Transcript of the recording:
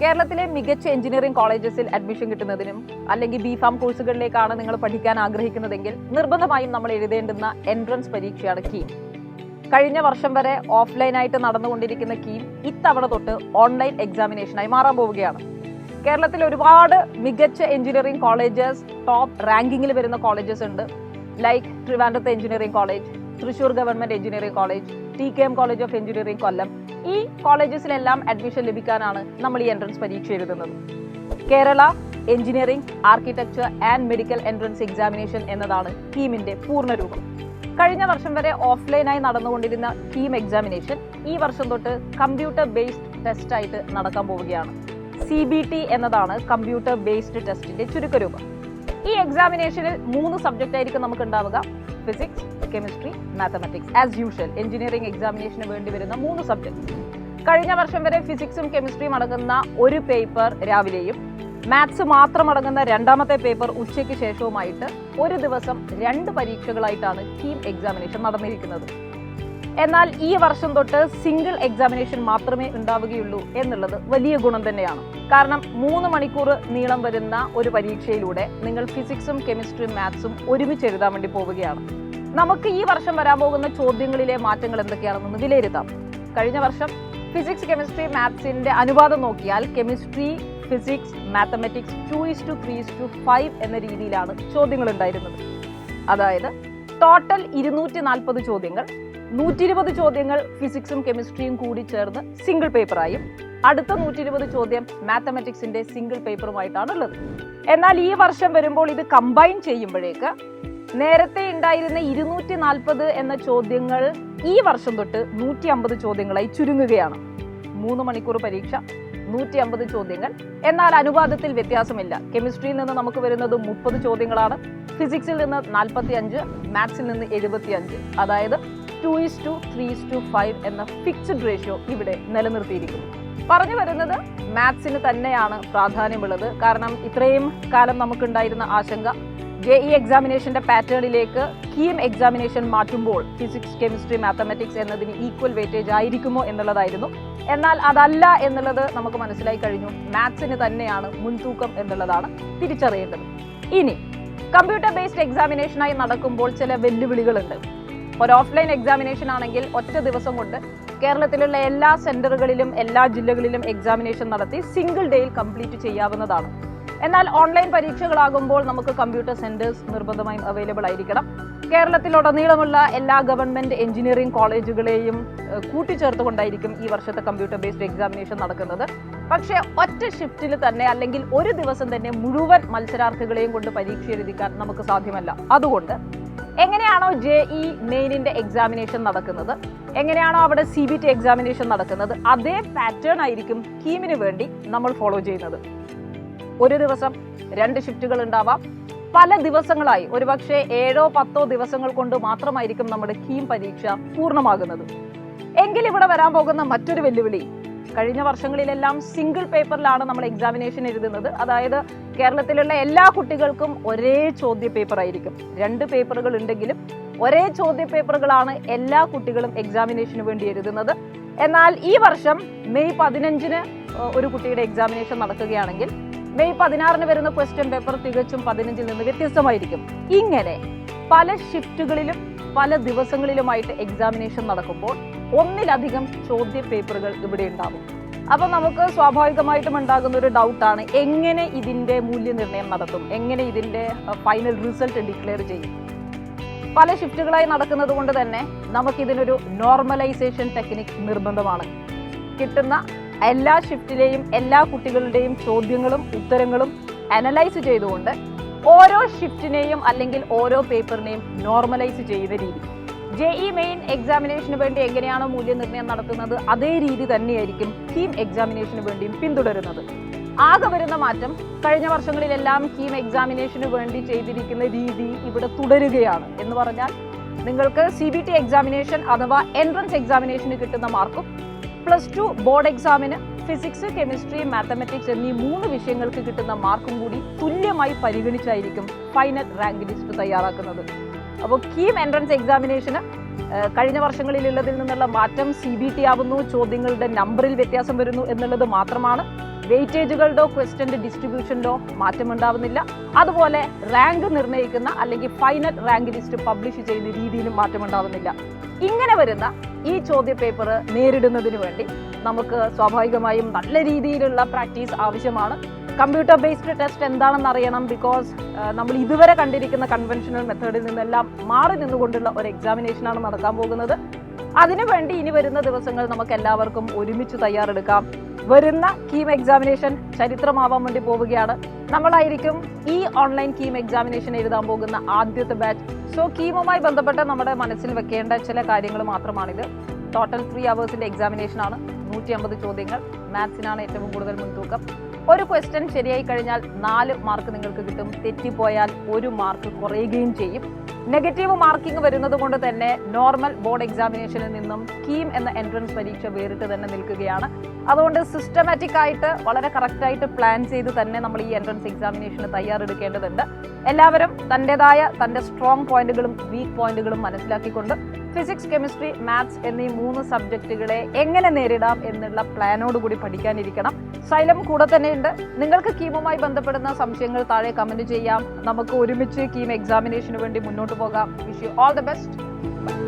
കേരളത്തിലെ മികച്ച engineering കോളേജസിൽ admission കിട്ടുന്നതിനും അല്ലെങ്കിൽ ബിഫാം കോഴ്സുകളിലേക്കാണ് നിങ്ങൾ പഠിക്കാൻ ആഗ്രഹിക്കുന്നതെങ്കിൽ നിർബന്ധമായും നമ്മൾ എഴുതേണ്ടുന്ന എൻട്രൻസ് പരീക്ഷയാണ് കീം. കഴിഞ്ഞ വർഷം വരെ ഓഫ്ലൈനായിട്ട് നടന്നുകൊണ്ടിരിക്കുന്ന കീം ഇത്തവണ തൊട്ട് ഓൺലൈൻ എക്സാമിനേഷനായി മാറാൻ പോവുകയാണ്. കേരളത്തിൽ ഒരുപാട് മികച്ച എഞ്ചിനീയറിംഗ് കോളേജസ് ടോപ്പ് റാങ്കിങ്ങിൽ വരുന്ന കോളേജസ് ഉണ്ട്. ലൈക്ക് ട്രിവാൻഡ്രത്തെ engineering college, Thrissur government engineering college, TKM college of engineering Kollam. ഈ കോളേജസിലെല്ലാം അഡ്മിഷൻ ലഭിക്കാനാണ് നമ്മൾ ഈ എൻട്രൻസ് പരീക്ഷ എഴുതുന്നത്. Kerala engineering, architecture and medical entrance examination എന്നതാണ് കീമിന്റെ പൂർണ്ണരൂപം. കഴിഞ്ഞ വർഷം വരെ ഓഫ്ലൈനായി നടന്നുകൊണ്ടിരുന്ന കീം എക്സാമിനേഷൻ ഈ വർഷം തൊട്ട് കമ്പ്യൂട്ടർ ബേസ്ഡ് ടെസ്റ്റ് ആയിട്ട് നടക്കാൻ പോവുകയാണ്. CBT എന്നതാണ് കമ്പ്യൂട്ടർ ബേസ്ഡ് ടെസ്റ്റിന്റെ ചുരുക്കരൂപം. ഈ എക്സാമിനേഷനിൽ 3 സബ്ജക്റ്റ് ആയിരിക്കും നമുക്ക് ഉണ്ടാവുക: physics, chemistry, mathematics. As usual engineering എക്സാമിനേഷന് വേണ്ടി വരുന്ന 3 സബ്ജക്ട്. കഴിഞ്ഞ വർഷം വരെ ഫിസിക്സും കെമിസ്ട്രിയും അടങ്ങുന്ന ഒരു പേപ്പർ രാവിലെയും മാത്സ് മാത്രം അടങ്ങുന്ന രണ്ടാമത്തെ പേപ്പർ ഉച്ചയ്ക്ക് ശേഷവുമായിട്ട് ഒരു ദിവസം 2 പരീക്ഷകളായിട്ടാണ് കീം എക്സാമിനേഷൻ നടന്നിരിക്കുന്നത്. എന്നാൽ ഈ വർഷം തൊട്ട് സിംഗിൾ എക്സാമിനേഷൻ മാത്രമേ ഉണ്ടാവുകയുള്ളൂ എന്നുള്ളത് വലിയ ഗുണം തന്നെയാണ്. കാരണം 3 മണിക്കൂർ നീളം വരുന്ന ഒരു പരീക്ഷയിലൂടെ നിങ്ങൾ ഫിസിക്സും കെമിസ്ട്രിയും മാത്സും ഒരുമിച്ച് എഴുതാൻ വേണ്ടി പോവുകയാണ്. നമുക്ക് ഈ വർഷം വരാൻ പോകുന്ന ചോദ്യങ്ങളിലെ മാറ്റങ്ങൾ എന്തൊക്കെയാണെന്ന് വിലയിരുത്താം. കഴിഞ്ഞ വർഷം ഫിസിക്സ്, കെമിസ്ട്രി, മാത്സിന്റെ അനുപാതം നോക്കിയാൽ കെമിസ്ട്രി, ഫിസിക്സ്, മാത്തമാറ്റിക്സ് 2:3:5 എന്ന രീതിയിലാണ് ചോദ്യങ്ങൾ ഉണ്ടായിരുന്നത്. അതായത് ടോട്ടൽ 240 ചോദ്യങ്ങൾ, 120 ചോദ്യങ്ങൾ ഫിസിക്സും കെമിസ്ട്രിയും കൂടി ചേർന്ന് സിംഗിൾ പേപ്പറായും അടുത്ത 120 ചോദ്യം മാത്തമാറ്റിക്സിന്റെ സിംഗിൾ പേപ്പറുമായിട്ടാണ് ഉള്ളത്. എന്നാൽ ഈ വർഷം വരുമ്പോൾ ഇത് കമ്പൈൻ ചെയ്യുമ്പോഴേക്ക് നേരത്തെ ഉണ്ടായിരുന്ന 240 എന്ന ചോദ്യങ്ങൾ ഈ വർഷം തൊട്ട് 150 ചോദ്യങ്ങളായി ചുരുങ്ങുകയാണ്. 3 മണിക്കൂർ പരീക്ഷ, 150 ചോദ്യങ്ങൾ. എന്നാൽ അനുപാതത്തിൽ വ്യത്യാസമില്ല. കെമിസ്ട്രിയിൽ നിന്ന് നമുക്ക് വരുന്നത് 30 ചോദ്യങ്ങളാണ്, ഫിസിക്സിൽ നിന്ന് 45, മാത്സിൽ നിന്ന് 75. അതായത് 2:3:5 എന്ന ഫിക്സ്ഡ് റേഷ്യോ ഇവിടെ നിലനിർത്തിയിരിക്കുന്നു. പറഞ്ഞു വരുന്നത് മാത്സിന് തന്നെയാണ് പ്രാധാന്യമുള്ളത്. കാരണം ഇത്രയും കാലം നമുക്കുണ്ടായിരുന്ന ആശങ്ക JEE എക്സാമിനേഷന്റെ പാറ്റേണിലേക്ക് കീം എക്സാമിനേഷൻ മാറ്റുമ്പോൾ ഫിസിക്സ്, കെമിസ്ട്രി, മാത്തമാറ്റിക്സ് എന്നതിന് ഈക്വൽ വെയിറ്റേജ് ആയിരിക്കുമോ എന്നുള്ളതായിരുന്നു. എന്നാൽ അതല്ല എന്നുള്ളത് നമുക്ക് മനസ്സിലായി കഴിഞ്ഞു. മാത്സിന് തന്നെയാണ് മുൻതൂക്കം എന്നുള്ളതാണ് തിരിച്ചറിയേണ്ടത്. ഇനി കമ്പ്യൂട്ടർ ബേസ്ഡ് എക്സാമിനേഷനായി നടക്കുമ്പോൾ ചില വെല്ലുവിളികളുണ്ട്. ഒരു ഓഫ്ലൈൻ എക്സാമിനേഷൻ ആണെങ്കിൽ ഒറ്റ ദിവസം കൊണ്ട് കേരളത്തിലുള്ള എല്ലാ സെന്ററുകളിലും എല്ലാ ജില്ലകളിലും എക്സാമിനേഷൻ നടത്തി സിംഗിൾ ഡേയിൽ കംപ്ലീറ്റ് ചെയ്യാവുന്നതാണ്. എന്നാൽ ഓൺലൈൻ പരീക്ഷകളാകുമ്പോൾ നമുക്ക് കമ്പ്യൂട്ടർ സെന്റേഴ്സ് നിർബന്ധമായും അവൈലബിൾ ആയിരിക്കണം. കേരളത്തിലുടനീളമുള്ള എല്ലാ ഗവൺമെന്റ് എഞ്ചിനീയറിംഗ് കോളേജുകളെയും കൂട്ടിച്ചേർത്തുകൊണ്ടായിരിക്കും ഈ വർഷത്തെ കമ്പ്യൂട്ടർ ബേസ്ഡ് എക്സാമിനേഷൻ നടക്കുന്നത്. പക്ഷേ ഒറ്റ ഷിഫ്റ്റിൽ തന്നെ അല്ലെങ്കിൽ ഒരു ദിവസം തന്നെ മുഴുവൻ മത്സരാർത്ഥികളെയും കൊണ്ട് പരീക്ഷ എഴുതിക്കാൻ നമുക്ക് സാധ്യമല്ല. അതുകൊണ്ട് എങ്ങനെയാണോ JEE മെയിനിന്റെ എക്സാമിനേഷൻ നടക്കുന്നത്, എങ്ങനെയാണോ അവിടെ CBT എക്സാമിനേഷൻ നടക്കുന്നത്, അതേ പാറ്റേൺ ആയിരിക്കും കീമിന് വേണ്ടി നമ്മൾ ഫോളോ ചെയ്യുന്നത്. ഒരു ദിവസം 2 ഷിഫ്റ്റുകൾ ഉണ്ടാവാം. പല ദിവസങ്ങളായി ഒരുപക്ഷെ 7-10 ദിവസങ്ങൾ കൊണ്ട് മാത്രമായിരിക്കും നമ്മുടെ കീം പരീക്ഷ പൂർണ്ണമാകുന്നത്. എങ്കിൽ ഇവിടെ വരാൻ പോകുന്ന മറ്റൊരു വെല്ലുവിളി, കഴിഞ്ഞ വർഷങ്ങളിലെല്ലാം സിംഗിൾ പേപ്പറിലാണ് നമ്മൾ എക്സാമിനേഷൻ എഴുതുന്നത്. അതായത് കേരളത്തിലുള്ള എല്ലാ കുട്ടികൾക്കും ഒരേ ചോദ്യ പേപ്പർ ആയിരിക്കും. 2 പേപ്പറുകൾ ഉണ്ടെങ്കിലും ഒരേ ചോദ്യ പേപ്പറുകളാണ് എല്ലാ കുട്ടികളും എക്സാമിനേഷന് വേണ്ടി എഴുതുന്നത്. എന്നാൽ ഈ വർഷം മെയ് 15 ഒരു കുട്ടിയുടെ എക്സാമിനേഷൻ നടക്കുകയാണെങ്കിൽ മെയ് 16 വരുന്ന ക്വസ്റ്റ്യൻ പേപ്പർ തികച്ചും 15 നിന്ന് വ്യത്യസ്തമായിരിക്കും. ഇങ്ങനെ പല ഷിഫ്റ്റുകളിലും പല ദിവസങ്ങളിലുമായിട്ട് എക്സാമിനേഷൻ നടക്കുമ്പോൾ ഒന്നിലധികം ചോദ്യ പേപ്പറുകൾ ഇവിടെ ഉണ്ടാകും. അപ്പൊ നമുക്ക് സ്വാഭാവികമായിട്ടും ഉണ്ടാകുന്ന ഒരു ഡൗട്ടാണ്, എങ്ങനെ ഇതിന്റെ മൂല്യനിർണ്ണയം നടത്തും, എങ്ങനെ ഇതിന്റെ ഫൈനൽ റിസൾട്ട് ഡിക്ലെയർ ചെയ്യും. പല ഷിഫ്റ്റുകളായി നടക്കുന്നത് കൊണ്ട് തന്നെ നമുക്കിതിനൊരു നോർമലൈസേഷൻ ടെക്നിക് നിർബന്ധമാണ്. കിട്ടുന്ന എല്ലാ ഷിഫ്റ്റിലെയും എല്ലാ കുട്ടികളുടെയും ചോദ്യങ്ങളും ഉത്തരങ്ങളും അനലൈസ് ചെയ്തുകൊണ്ട് ഓരോ ഷിഫ്റ്റിനെയും അല്ലെങ്കിൽ ഓരോ പേപ്പറിനെയും നോർമലൈസ് ചെയ്യുന്ന രീതി. JEE മെയിൻ എക്സാമിനേഷന് വേണ്ടി എങ്ങനെയാണോ മൂല്യനിർണ്ണയം നടത്തുന്നത് അതേ രീതി തന്നെയായിരിക്കും കീം എക്സാമിനേഷന് വേണ്ടിയും പിന്തുടരുന്നത്. ആകെ വരുന്ന മാറ്റം, കഴിഞ്ഞ വർഷങ്ങളിലെല്ലാം കീം എക്സാമിനേഷന് വേണ്ടി ചെയ്തിരിക്കുന്ന രീതി ഇവിടെ തുടരുകയാണ്. എന്ന് പറഞ്ഞാൽ നിങ്ങൾക്ക് CBT എക്സാമിനേഷൻ അഥവാ എൻട്രൻസ് എക്സാമിനേഷന് കിട്ടുന്ന മാർക്കും +2 ബോർഡ് എക്സാമിന് ഫിസിക്സ്, കെമിസ്ട്രി, മാത്തമാറ്റിക്സ് എന്നീ 3 വിഷയങ്ങൾക്ക് കിട്ടുന്ന മാർക്കും കൂടി തുല്യമായി പരിഗണിച്ചായിരിക്കും ഫൈനൽ റാങ്ക് ലിസ്റ്റ് തയ്യാറാക്കുന്നത്. അപ്പോൾ കീം എൻട്രൻസ് എക്സാമിനേഷന് കഴിഞ്ഞ വർഷങ്ങളിലുള്ളതിൽ നിന്നുള്ള മാറ്റം CBT ആവുന്നു, ചോദ്യങ്ങളുടെ നമ്പറിൽ വ്യത്യാസം വരുന്നു എന്നുള്ളത് മാത്രമാണ്. വെയിറ്റേജുകളുടെ ക്വസ്റ്റ്യന്റെ ഡിസ്ട്രിബ്യൂഷന്റെ മാറ്റമുണ്ടാവുന്നില്ല. അതുപോലെ റാങ്ക് നിർണ്ണയിക്കുന്ന അല്ലെങ്കിൽ ഫൈനൽ റാങ്ക് ലിസ്റ്റ് പബ്ലിഷ് ചെയ്യുന്ന രീതിയിലും മാറ്റമുണ്ടാവുന്നില്ല. ഇങ്ങനെ വരുന്ന ഈ ചോദ്യ പേപ്പർ നേരിടുന്നതിന് വേണ്ടി നമുക്ക് സ്വാഭാവികമായും നല്ല രീതിയിലുള്ള പ്രാക്ടീസ് ആവശ്യമാണ്. കമ്പ്യൂട്ടർ ബേസ്ഡ് ടെസ്റ്റ് എന്താണെന്ന് അറിയണം. ബിക്കോസ് നമ്മൾ ഇതുവരെ കണ്ടിരിക്കുന്ന കൺവെൻഷണൽ മെത്തേഡിൽ നിന്നെല്ലാം മാറി നിന്നുകൊണ്ടുള്ള ഒരു എക്സാമിനേഷനാണ് നടക്കാൻ പോകുന്നത്. അതിനുവേണ്ടി ഇനി വരുന്ന ദിവസങ്ങൾ നമുക്ക് എല്ലാവർക്കും ഒരുമിച്ച് തയ്യാറെടുക്കാം. വരുന്ന കീം എക്സാമിനേഷൻ ചരിത്രമാവാൻ വേണ്ടി പോവുകയാണ്. നമ്മളായിരിക്കും ഈ ഓൺലൈൻ കീം എക്സാമിനേഷൻ എഴുതാൻ പോകുന്ന ആദ്യത്തെ ബാച്ച്. സോ കീമുമായി ബന്ധപ്പെട്ട് നമ്മുടെ മനസ്സിൽ വെക്കേണ്ട ചില കാര്യങ്ങൾ മാത്രമാണിത്. ടോട്ടൽ 3 hours എക്സാമിനേഷൻ ആണ്. 150 ചോദ്യങ്ങൾ. മാത്സിനാണ് ഏറ്റവും കൂടുതൽ മുൻതൂക്കം. ഒരു ക്വസ്റ്റ്യൻ ശരിയായി കഴിഞ്ഞാൽ 4 മാർക്ക് നിങ്ങൾക്ക് കിട്ടും. തെറ്റിപ്പോയാൽ 1 മാർക്ക് കുറയുകയും ചെയ്യും. നെഗറ്റീവ് മാർക്കിംഗ് വരുന്നത് കൊണ്ട് തന്നെ നോർമൽ ബോർഡ് എക്സാമിനേഷനിൽ നിന്നും കീം എന്ന എൻട്രൻസ് പരീക്ഷ വേറിട്ട് തന്നെ നിൽക്കുകയാണ്. അതുകൊണ്ട് സിസ്റ്റമാറ്റിക് ആയിട്ട് വളരെ കറക്റ്റായിട്ട് പ്ലാൻ ചെയ്ത് തന്നെ നമ്മൾ ഈ എൻട്രൻസ് എക്സാമിനേഷന് തയ്യാറെടുക്കേണ്ടതുണ്ട്. എല്ലാവരും തന്റെ സ്ട്രോങ് പോയിന്റുകളും വീക്ക് പോയിന്റുകളും മനസ്സിലാക്കിക്കൊണ്ട് ഫിസിക്സ്, കെമിസ്ട്രി, മാത്സ് എന്നീ 3 സബ്ജക്റ്റുകളെ എങ്ങനെ നേരിടാം എന്നുള്ള പ്ലാനോടുകൂടി പഠിക്കാനിരിക്കണം. സൈലം കൂടെ തന്നെയുണ്ട്. നിങ്ങൾക്ക് കീമുമായി ബന്ധപ്പെടുന്ന സംശയങ്ങൾ താഴെ കമന്റ് ചെയ്യാം. നമുക്ക് ഒരുമിച്ച് കീം എക്സാമിനേഷന് വേണ്ടി മുന്നോട്ട് പോകാം. Wish you all the best.